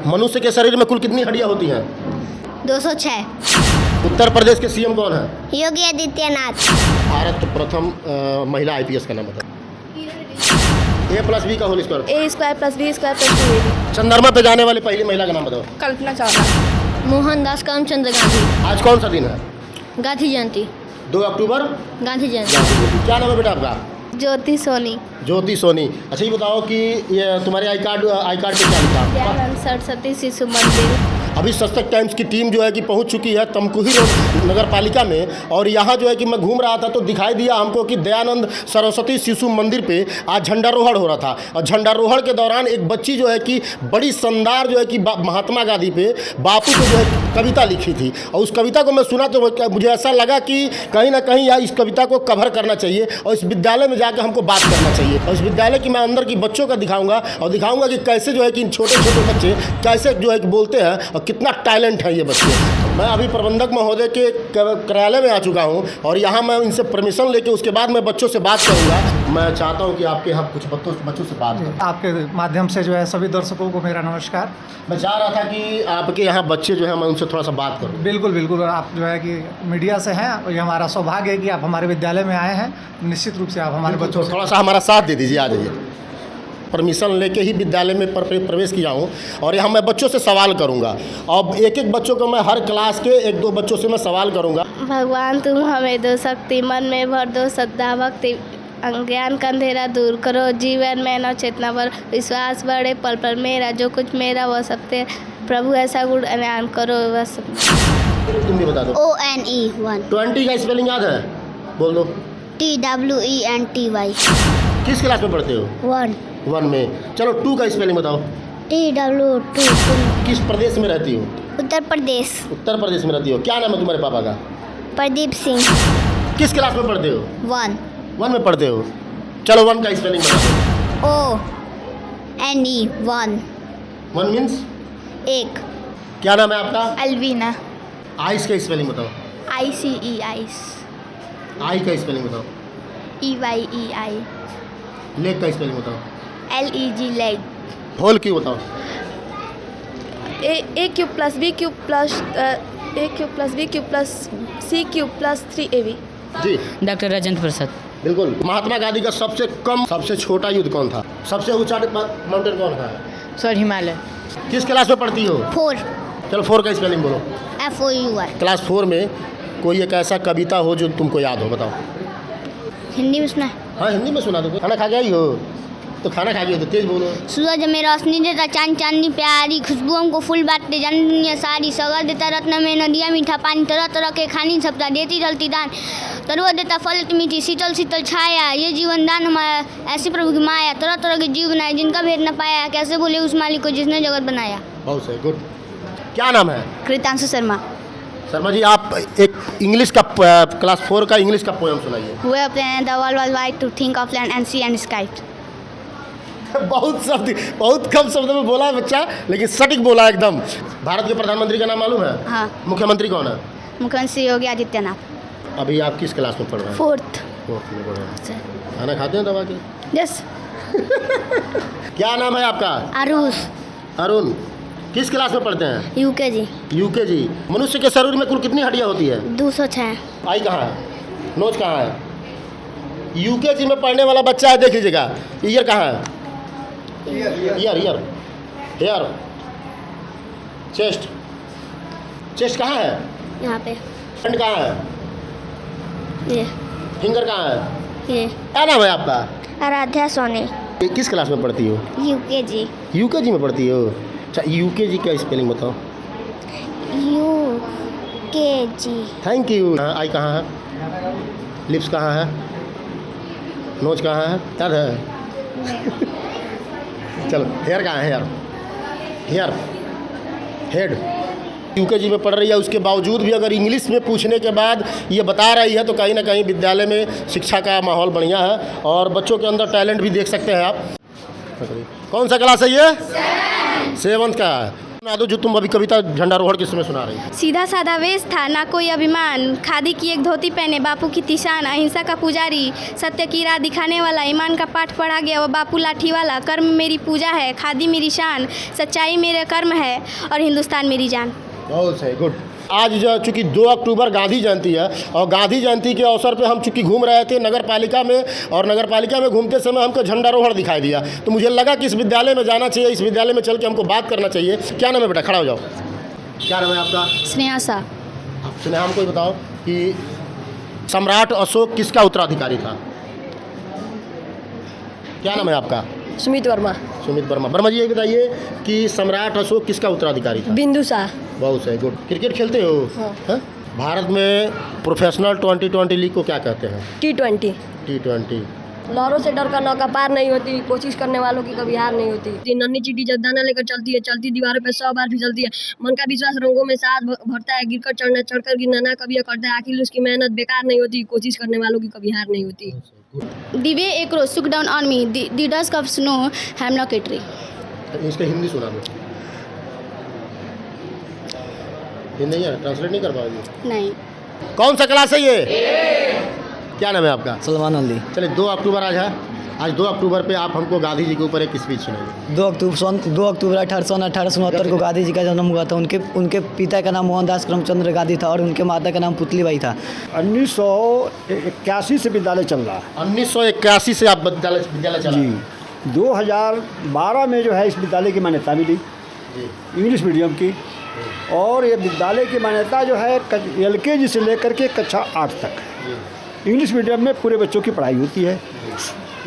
मनुष्य के शरीर में कुल कितनी हड्डियां होती हैं? 206। उत्तर प्रदेश के सीएम कौन है? योगी आदित्यनाथ। भारत प्रथम महिला आईपीएस का नाम बताओ। A+B का whole square. A² + B² + 2AB। चंद्रमा पे जाने वाली पहली महिला का नाम बताओ। कल्पना चावला। मोहनदास करमचंद गांधी। आज कौन सा दिन है? गांधी जयंती। 2 अक्टूबर गांधी जयंती। क्या नाम है बेटा आपका? ज्योति सोनी। ज्योति सोनी। अच्छा ये बताओ कि ये तुम्हारे आई कार्ड पे क्या लिखा? दयानंद सरस्वती शिशु मंदिर। अभी सशक्त टाइम्स की टीम जो है कि पहुंच चुकी है तमकुही नगर पालिका में, और यहाँ जो है कि मैं घूम रहा था तो दिखाई दिया हमको कि दयानंद सरस्वती शिशु मंदिर पे आज झंडारोहण हो रहा था। और झंडारोहण के दौरान एक बच्ची जो है कि बड़ी शानदार जो है कि महात्मा गांधी पे, बापू पे जो है कविता लिखी थी, और उस कविता को मैं सुना तो मुझे ऐसा लगा कि कहीं ना कहीं यार इस कविता को कवर करना चाहिए और इस विद्यालय में जाकर हमको बात करना चाहिए। और इस विद्यालय की मैं अंदर की बच्चों का दिखाऊंगा और दिखाऊंगा कि कैसे जो है कि इन छोटे छोटे बच्चे कैसे जो है कि बोलते हैं और कितना टैलेंट है ये बच्चे। मैं अभी प्रबंधक महोदय के कार्यालय में आ चुका हूँ और यहाँ मैं इनसे परमिशन लेके उसके बाद मैं बच्चों से बात करूँगा। मैं चाहता हूँ कि आपके यहाँ कुछ बच्चों से बात करूँ। आपके माध्यम से जो है सभी दर्शकों को मेरा नमस्कार। मैं चाह रहा था कि आपके यहाँ बच्चे जो हैं मैं उनसे थोड़ा सा बात करूँ। बिल्कुल बिल्कुल, आप जो है कि मीडिया से हैं और ये हमारा सौभाग्य है कि आप हमारे विद्यालय में आए हैं। निश्चित रूप से आप हमारे बच्चों से थोड़ा सा हमारा साथ दे दीजिए, आ जाइए। परमिशन लेके ही विद्यालय में प्रवेश किया हूँ और यहाँ मैं बच्चों से सवाल करूँगा। अब एक एक बच्चों को मैं हर क्लास के 1-2 बच्चों से मैं सवाल करूँगा। भगवान तुम हमें दो शक्ति, मन में भर दो श्रद्धा भक्ति, अज्ञान का अंधेरा दूर करो, जीवन में न चेतना पर विश्वास बढ़े, पल पर मेरा जो कुछ मेरा वह सब तेरा, प्रभु ऐसा गुण अनान करो बस। तुम भी बता दो। ONE 1। 20 का स्पेलिंग याद है? बोल दो। TWENTY। किस क्लास में पढ़ते हो? 1 में। चलो 2 का स्पेलिंग बताओ। TW2। किस प्रदेश में रहती हो? उत्तर प्रदेश। उत्तर प्रदेश में रहती हो। क्या नाम है तुम्हारे पापा का? प्रदीप सिंह। किस क्लास में पढ़ते हो? 1। 1 में पढ़ते हो। चलो 1 का स्पेलिंग बताओ। ONE 1। 1 मीन्स? एक। क्या नाम है आपका? अलवीना। आइस का स्पेलिंग बताओ। ICE ice. आई का स्पेलिंग बताओ। EYEI। लेग का स्पेलिंग बताओ। LEG leg. होल क्यों बताओ। A³ + B³ + A³ + B³ + C³ + 3AB। जी डॉक्टर राजेंद्र प्रसाद। बिल्कुल। महात्मा गांधी का सबसे कम सबसे छोटा युद्ध कौन था? सबसे ऊंचा माउंटेन कौन था? सर हिमालय। किस क्लास में पढ़ती हो? 4। चलो 4 का स्पेलिंग बोलो। FOUR। क्लास 4 में कोई एक ऐसा कविता हो जो तुमको याद हो, बताओ। हिंदी में सुना। हाँ हिंदी में सुना दो। खाना खा गई हो तो खाना खा गई हो तो तेज बोलो। सूरज में रोशनी देता, चांद चांदनी प्यारी, खुशबू हमको फूल बांटते जान दुनिया सारी, सगर देता रत्न में नदिया मीठा पानी, तरह तरह के खानी सबका देती ढलती दान, तरुआ देता फल मीठी शीतल शीतल छाया, ये जीवन दान हमारा ऐसी प्रभु की माया, तरह तरह के जीव बनाए जिनका भेद न पाया, कैसे बोले उस मालिक को जिसने जगत बनाया। बहुत सही, गुड। क्या नाम है? कृतांशु शर्मा। शर्मा जी आप एक इंग्लिश का क्लास 4 का इंग्लिश का पोएम सुनाइए। Whoever planned the world was wide to think of land and sea and sky। बहुत कम शब्दों में बोला है बच्चा, लेकिन सटीक बोला एकदम। भारत के प्रधानमंत्री का नाम मालूम है? हाँ। मुख्यमंत्री कौन है? मुख्यमंत्री योगी आदित्यनाथ। अभी आप किस क्लास में पढ़ रहे हैं? 4th। 4th में पढ़ रहे हैं। खाना खाते हैं दबा के? यस। क्या नाम है आपका? आरुष। अरुण। किस क्लास में पढ़ते हैं? UKG। UKG। मनुष्य के शरीर में कुल कितनी हड्डियां होती है? 206। आई कहाँ है? नोज कहाँ है? UKG में पढ़ने वाला बच्चा है, देख लीजिएगा। ईयर कहाँ है? ईयर। हेयर। चेस्ट कहाँ है? यहाँ पे। हैंड कहाँ है? ये फिंगर कहाँ है? ये क्या नाम है आपका? आराध्या सोनी। किस क्लास में पढ़ती हो? UKG। UKG में पढ़ती हो। अच्छा UKG का स्पेलिंग बताओ। UKG। Thank you. आई कहाँ है? लिप्स कहाँ है? नोज कहाँ है? याद है? चलो हेयर कहाँ है? हेयर। हेड। UKG में पढ़ रही है, उसके बावजूद भी अगर इंग्लिश में पूछने के बाद ये बता रही है तो कहीं ना कहीं विद्यालय में शिक्षा का माहौल बढ़िया है और बच्चों के अंदर टैलेंट भी देख सकते हैं आप। कौन सा क्लास है ये? 7th का। सुना दो जो तुम अभी कविता झंडारोहण के समय सुना रही हो। सीधा साधा वेश था ना कोई अभिमान, खादी की एक धोती पहने बापू की तिशान, अहिंसा का पुजारी सत्य की राह दिखाने वाला, ईमान का पाठ पढ़ा गया वो बापू लाठी वाला, कर्म मेरी पूजा है खादी मेरी शान, सच्चाई मेरा कर्म है और हिंदुस्तान मेरी जान। बहुत सही, गुड। आज जो चूँकि 2 अक्टूबर गांधी जयंती है और गांधी जयंती के अवसर पे हम चूँकि घूम रहे थे नगर पालिका में, और नगर पालिका में घूमते समय हमको झंडारोहण दिखाई दिया, तो मुझे लगा कि इस विद्यालय में जाना चाहिए, इस विद्यालय में चल के हमको बात करना चाहिए। क्या नाम है बेटा, खड़ा हो जाओ। क्या नाम है आपका? स्नेहा सा। स्नेहा, हमको ये बताओ कि सम्राट अशोक किसका उत्तराधिकारी था? क्या नाम है आपका? सुमित वर्मा। सुमित वर्मा। वर्मा जी ये बताइए कि सम्राट अशोक किसका उत्तराधिकारी था? बिंदुसार। बहुत सही, गुड। क्रिकेट खेलते हो? हाँ? भारत में प्रोफेशनल 2020 लीग को क्या कहते हैं? T20। T20। लहरों से डर का नौका पार नहीं होती, कोशिश करने वालों की कभी हार नहीं होती। नन्ही चींटी जब दाना लेकर चलती है, चलती दीवारों पे 100 बार फिसलती है, मन का विश्वास रंगों में साथ भरता है, गिरकर चढ़ना चढ़कर गिरना ना कभी करता है, आखिर उसकी मेहनत बेकार नहीं होती, कोशिश करने वालों की कभी हार नहीं होती। The way a crow shook down on me, the dusk of snow, hemlock a tree. इसका हिंदी सुना दो। हिंदी है, ट्रांसलेट नहीं कर पाओगे? नहीं। कौन सा क्लास है ये? क्या नाम है आपका? सलमान अली। चलिए 2 अक्टूबर आज है, आज 2 अक्टूबर पे आप हमको गांधी जी के ऊपर एक स्पीच सुनाइए। 2 अक्टूबर 1869 को गांधी जी का जन्म हुआ था। उनके पिता का नाम मोहनदास करमचंद्र गांधी था और उनके माता का नाम पुतलीबाई था। 1981 से विद्यालय चल रहा है। 1981 से आप विद्यालय चला? जी। 2012 में जो है इस विद्यालय की मान्यता मिली, इंग्लिश मीडियम की, और ये विद्यालय की मान्यता जो है LKG से लेकर के कक्षा 8 तक इंग्लिश मीडियम में पूरे बच्चों की पढ़ाई होती है।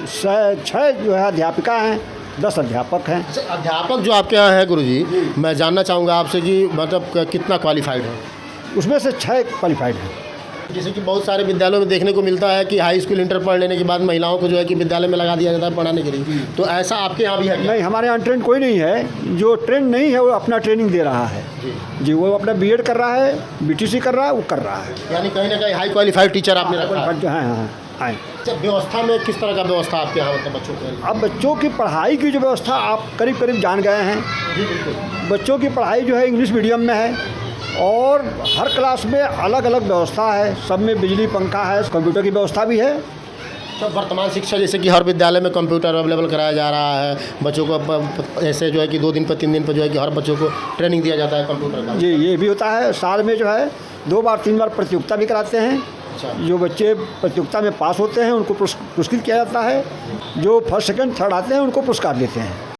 6 जो है अध्यापिका हैं, 10 अध्यापक हैं। अध्यापक जो आपके यहाँ है गुरुजी, मैं जानना चाहूँगा आपसे कि मतलब कितना क्वालिफाइड है? उसमें से 6 क्वालिफाइड हैं। जैसे कि बहुत सारे विद्यालयों में देखने को मिलता है कि हाई स्कूल इंटर पढ़ लेने के बाद महिलाओं को जो है कि विद्यालय में लगा दिया जाता है पढ़ाने के लिए, तो ऐसा आपके यहाँ भी है क्या? नहीं, हमारे यहाँ ट्रेंड कोई नहीं है। जो ट्रेंड नहीं है वो अपना ट्रेनिंग दे रहा है जी। वो अपना BEd कर रहा है, BTC कर रहा है, वो कर रहा है। यानी कहीं ना कहीं हाई क्वालिफाइड टीचर आपने रखा है? हाँ। अच्छा, व्यवस्था में किस तरह का व्यवस्था आपके यहाँ मतलब बच्चों के? अब बच्चों की पढ़ाई की जो व्यवस्था आप करीब करीब जान गए हैं। जी बिल्कुल। बच्चों की पढ़ाई जो है इंग्लिश मीडियम में है और हर क्लास में अलग अलग व्यवस्था है। सब में बिजली पंखा है, कंप्यूटर की व्यवस्था भी है। तो वर्तमान शिक्षा जैसे कि हर विद्यालय में कंप्यूटर अवेलेबल कराया जा रहा है, बच्चों को ऐसे जो है कि 2 दिन पर 3 दिन पर जो है कि हर बच्चों को ट्रेनिंग दिया जाता है कंप्यूटर का। जी, ये भी होता है। साल में जो है 2 बार 3 बार प्रतियोगिता भी कराते हैं। अच्छा। जो बच्चे प्रतियोगिता में पास होते हैं उनको पुरस्कृत किया जाता है। जो फर्स्ट सेकंड थर्ड आते हैं उनको पुरस्कार देते हैं।